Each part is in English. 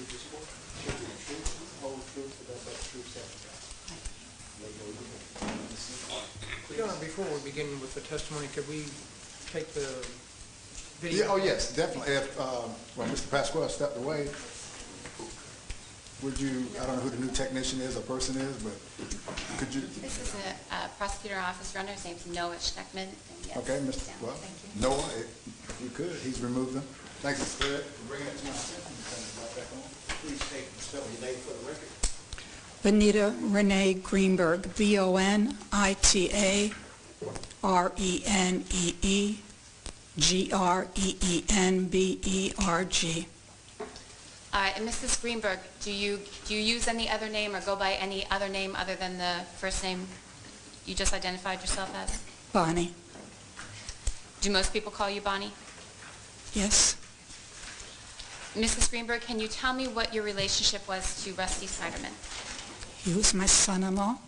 just swear to the truth, the whole truth, and nothing but the truth, so help you God. Your Honor, before we begin with the testimony, could we take the video? Yeah, oh, yes, definitely. If, well, Mr. Pasquale stepped away, would you, I don't know who the new technician is or person is, but could you? This is a prosecutor officer under, his name's Noah Schneckman. And yes, Okay, Mr. down. Well, Thank you. Noah, if you could, he's removed them. Thank you, sir, for bringing it to my attention. Right back on. Please state and spell your name for the record. Bonita Renee Greenberg, B-O-N-I-T-A-R-E-N-E-E G-R-E-E-N-B-E-R-G. All right, and Mrs. Greenberg, do you use any other name or go by any other name other than the first name you just identified yourself as? Bonnie. Do most people call you Bonnie? Yes. Mrs. Greenberg, can you tell me what your relationship was to Rusty Snyderman? He was my son-in-law.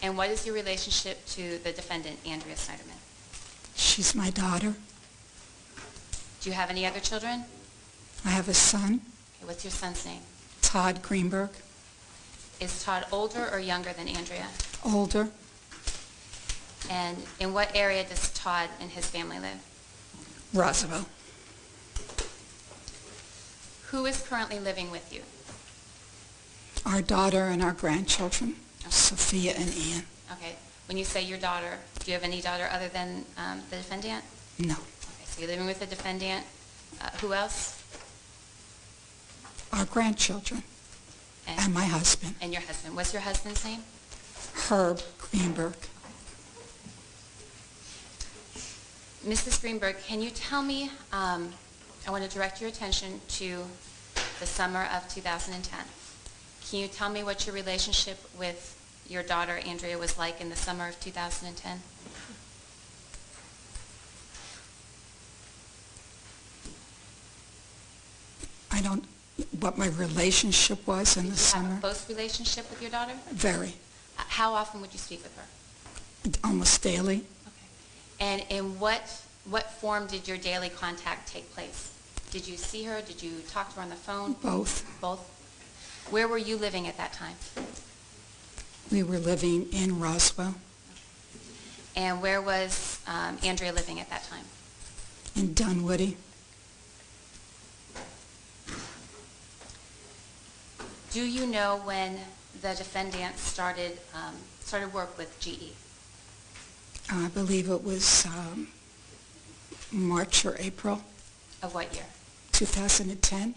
And what is your relationship to the defendant, Andrea Snyderman? She's my daughter. Do you have any other children? I have a son, Okay, what's your son's name? Todd Greenberg, Is Todd older or younger than Andrea? older, And in what area does Todd and his family live? Roosevelt. Who is currently living with you? Our daughter and our grandchildren, Sophia and Ian. Okay, when you say your daughter, do you have any daughter other than the defendant? No. Okay, so you're living with the defendant. Who else? Our grandchildren and my husband, And your husband. What's your husband's name? Herb Greenberg. Mrs. Greenberg, can you tell me, I want to direct your attention to the summer of 2010. Can you tell me what your relationship with your daughter, Andrea, was like in the summer of 2010? I don't, what my relationship was in the Did you have summer. a close relationship with your daughter? Very. How often would you speak with her? Almost daily. Okay. And in what form did your daily contact take place? Did you see her? Did you talk to her on the phone? Both. Both? Where were you living at that time? We were living in Roswell, And where was Andrea living at that time? in Dunwoody. Do you know when the defendant started work with GE? I believe it was March or April Of what year? 2010.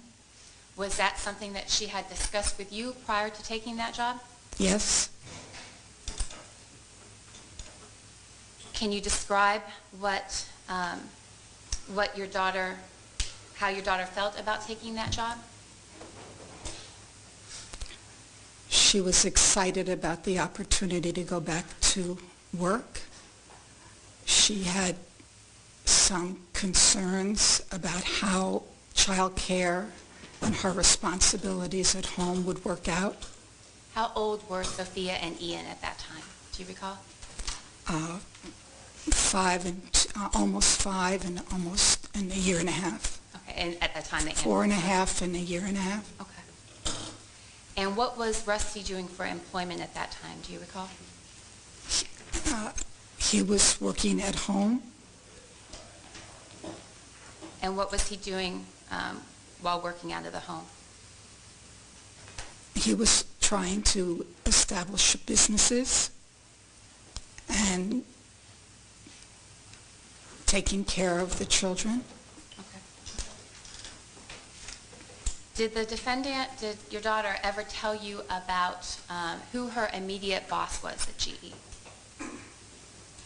Was that something that she had discussed with you prior to taking that job? Yes. Can you describe how your daughter felt about taking that job? She was excited about the opportunity to go back to work. She had some concerns about how child care and her responsibilities at home would work out. How old were Sophia and Ian at that time? Do you recall? Almost 5 and almost in a year and a half. Okay, and at that time, 4.5 and a year and a half. Okay. And what was Rusty doing for employment at that time? Do you recall? He was working at home. And what was he doing while working out of the home? He was trying to establish businesses and taking care of the children. Okay. Did your daughter ever tell you about who her immediate boss was at GE?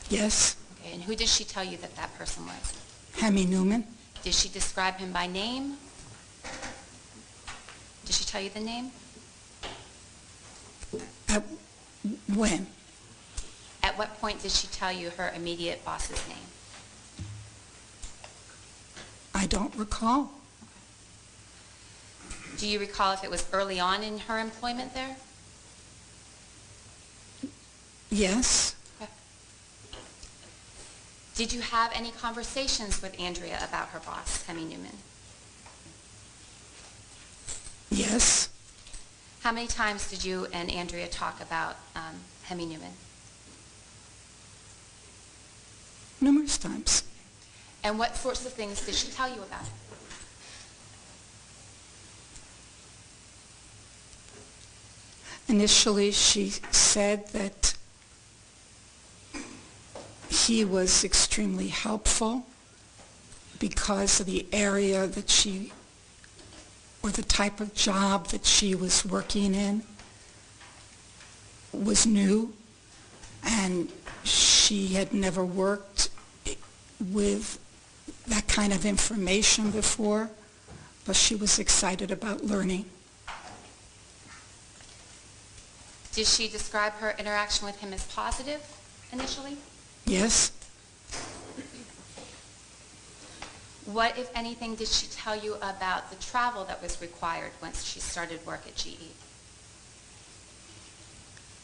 Yes, Okay, and who did she tell you that person was? Hemi Newman. Did she describe him by name? Did she tell you the name? When? At what point did she tell you her immediate boss's name? I don't recall. Do you recall if it was early on in her employment there? Yes. Okay. Did you have any conversations with Andrea about her boss, Hemi Newman? Yes, How many times did you and Andrea talk about Hemi Newman? numerous times. And what sorts of things did she tell you about it? Initially, she said that he was extremely helpful because of the area that she, or the type of job that she was working in was new, and she had never worked with that kind of information before, but she was excited about learning. Did she describe her interaction with him as positive initially? Yes, What, if anything, did she tell you about the travel that was required once she started work at GE?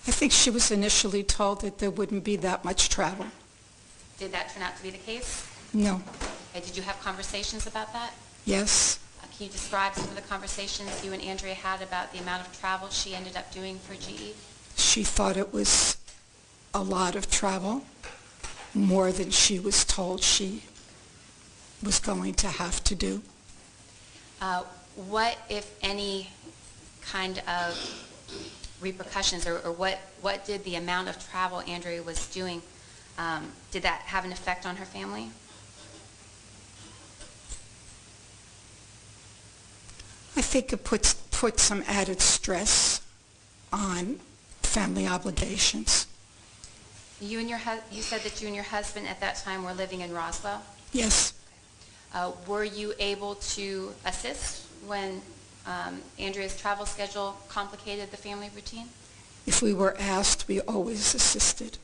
I think she was initially told that there wouldn't be that much travel. Did that turn out to be the case? No. Okay, did you have conversations about that? Yes. Can you describe some of the conversations you and Andrea had about the amount of travel she ended up doing for GE? She thought it was a lot of travel, more than she was told she was going to have to do. What, if any, kind of repercussions, or what did the amount of travel Andrea was doing, did that have an effect on her family? I think it put some added stress on family obligations. You said that you and your husband at that time were living in Roswell. Yes, Were you able to assist when Andrea's travel schedule complicated the family routine? if we were asked, we always assisted.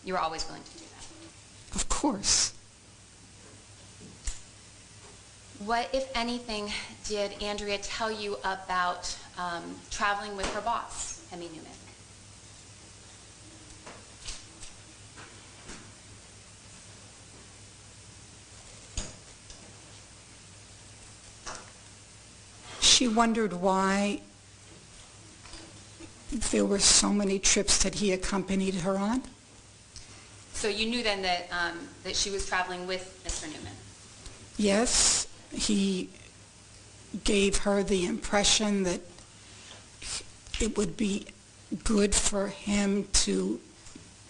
You were always willing to do that. Of course. What, if anything, did Andrea tell you about traveling with her boss, Hemi Newman? She wondered why there were so many trips that he accompanied her on. So you knew then that that she was traveling with Mr. Newman. Yes, he gave her the impression that it would be good for him to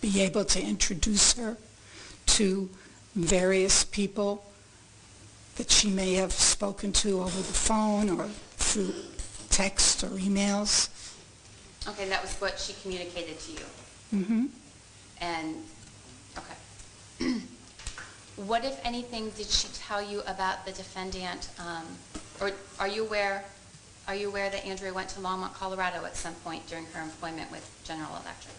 be able to introduce her to various people that she may have spoken to over the phone or through text or emails. Okay, that was what she communicated to you. Mm-hmm. And, okay. What, if anything, did she tell you about the defendant, or are you aware that Andrea went to Longmont, Colorado at some point during her employment with General Electric?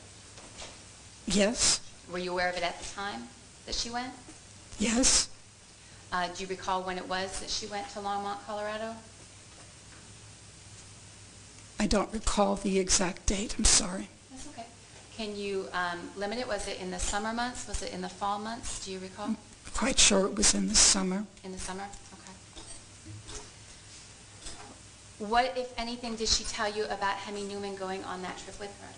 Yes, Were you aware of it at the time that she went? yes. Do you recall when it was that she went to Longmont, Colorado? I don't recall the exact date, I'm sorry. That's okay. Can you limit it? Was it in the summer months? Was it in the fall months? Do you recall? I'm quite sure it was in the summer. In the summer? Okay. What, if anything, did she tell you about Hemi Newman going on that trip with her?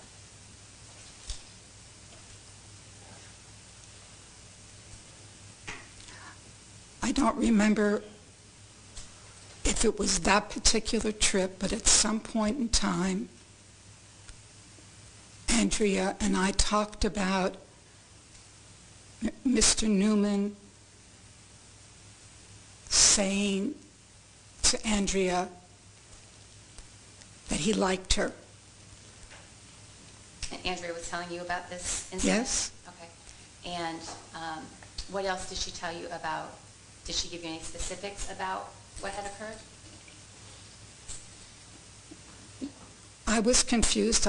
I don't remember if it was that particular trip, but at some point in time, Andrea and I talked about Mr. Newman saying to Andrea that he liked her. And Andrea was telling you about this incident? Yes. Okay. And what else did she tell you about? Did she give you any specifics about what had occurred? I was confused.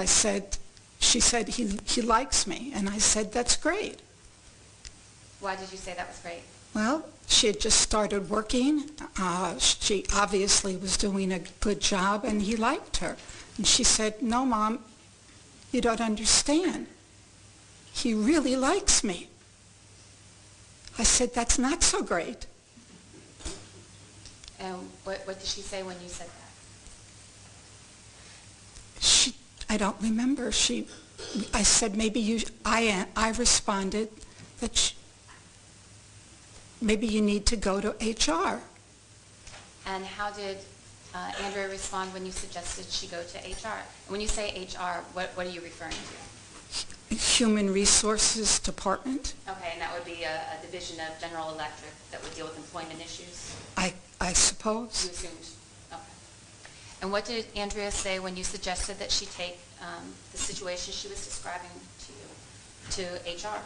She said, he likes me. And I said, that's great. Why did you say that was great? Well, she had just started working. She obviously was doing a good job, and he liked her. And she said, no, Mom, you don't understand. He really likes me. I said, that's not so great. And what did she say when you said that? I don't remember. I said maybe I responded that maybe you need to go to HR. And how did Andrea respond when you suggested she go to HR? And when you say HR, what are you referring to? Human Resources Department. Okay, and that would be a division of General Electric that would deal with employment issues? I suppose. You assumed? Okay. And what did Andrea say when you suggested that she take the situation she was describing to you to HR?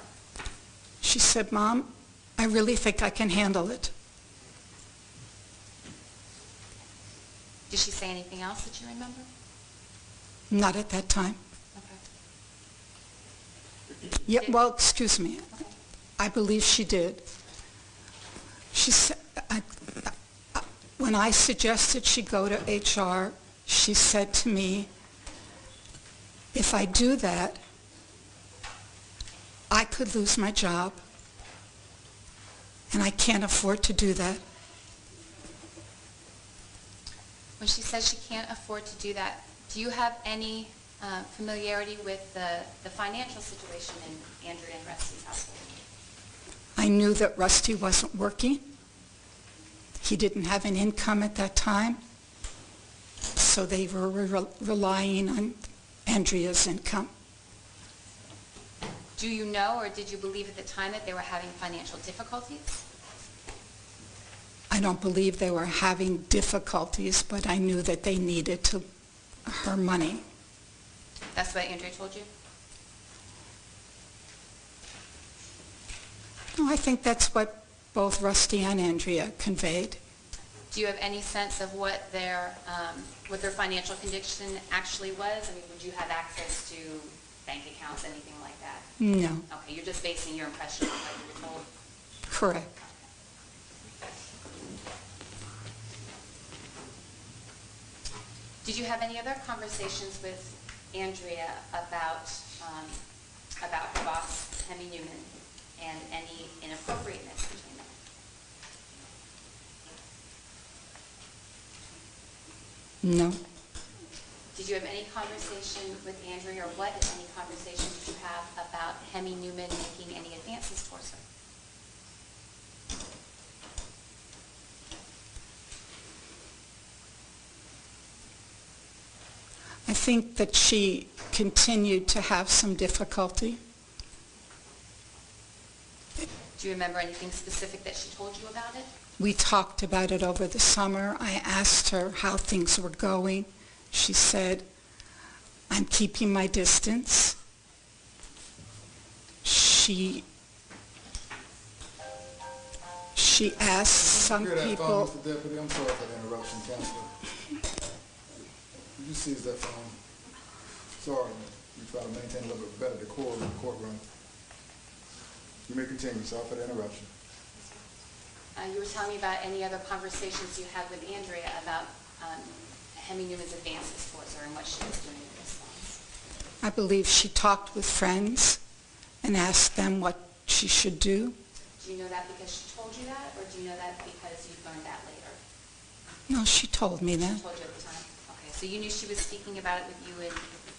She said, Mom, I really think I can handle it. Did she say anything else that you remember? Not at that time. Okay. Yeah, well, excuse me. Okay. I believe she did. She said, when I suggested she go to HR, she said to me, if I do that, I could lose my job, and I can't afford to do that. When she says she can't afford to do that, do you have any familiarity with the financial situation in Andrea and Rusty's household? I knew that Rusty wasn't working. He didn't have an income at that time, so they were relying on Andrea's income. Do you know, or did you believe at the time that they were having financial difficulties? I don't believe they were having difficulties, but I knew that they needed her money. That's what Andrea told you? No, I think that's what both Rusty and Andrea conveyed. Do you have any sense of what their financial condition actually was? I mean, would you have access to bank accounts, anything like that? No. Okay, you're just basing your impression on what you were told? Correct. Did you have any other conversations with Andrea about her boss, Hemi Newman, and any inappropriateness between them? No. Did you have any conversation with Andrea, or what, if any, conversation did you have about Hemi Newman making any advances towards her? I think that she continued to have some difficulty. Do you remember anything specific that she told you about it? We talked about it over the summer. I asked her how things were going. She said, I'm keeping my distance. She asked some Hear that phone, people. Mr. Deputy? I'm sorry for the interruption, Counselor. Did you seize that phone? Sorry, we try to maintain a little bit better decorum in the courtroom. You may continue. Sorry for the interruption. You were telling me about any other conversations you had with Andrea about Hemi Newman's advances towards her and what she was doing in response. I believe she talked with friends and asked them what she should do. Do you know that because she told you that, or do you know that because you learned that later? No, she told me that. She told you at the time? Okay, so you knew she was speaking about it with you, and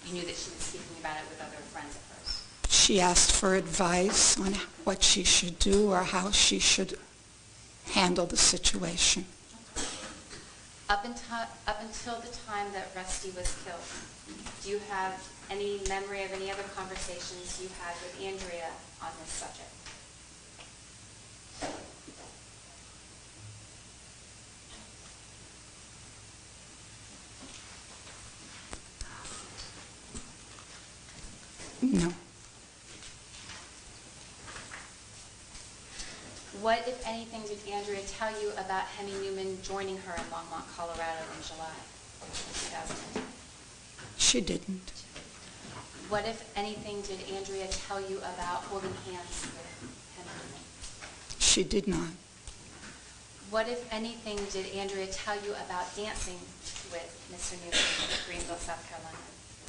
you knew that she was speaking about it with other friends of hers? She asked for advice on what she should do or how she should handle the situation. Up until the time that Rusty was killed, do you have any memory of any other conversations you had with Andrea on this subject? No. What, if anything, did Andrea tell you about Hemi Newman joining her in Longmont, Colorado in July of 2010? She didn't. What, if anything, did Andrea tell you about holding hands with Hemi Newman? She did not. What, if anything, did Andrea tell you about dancing with Mr. Newman in Greenville, South Carolina?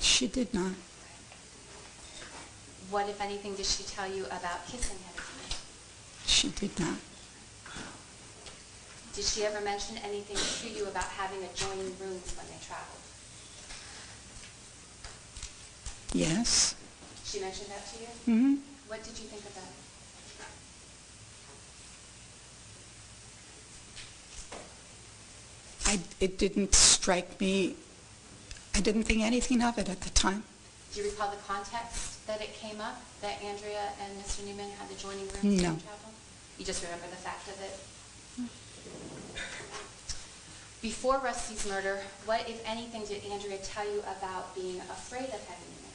She did not. What, if anything, did she tell you about kissing Hemi Newman? She did not. Did she ever mention anything to you about having adjoining rooms when they traveled? Yes. She mentioned that to you? Mm-hmm. What did you think of that? It didn't strike me, I didn't think anything of it at the time. Do you recall the context that it came up, that Andrea and Mr. Newman had the joining rooms in No. chapel? You just remember the fact of it? Before Rusty's murder, what, if anything, did Andrea tell you about being afraid of having an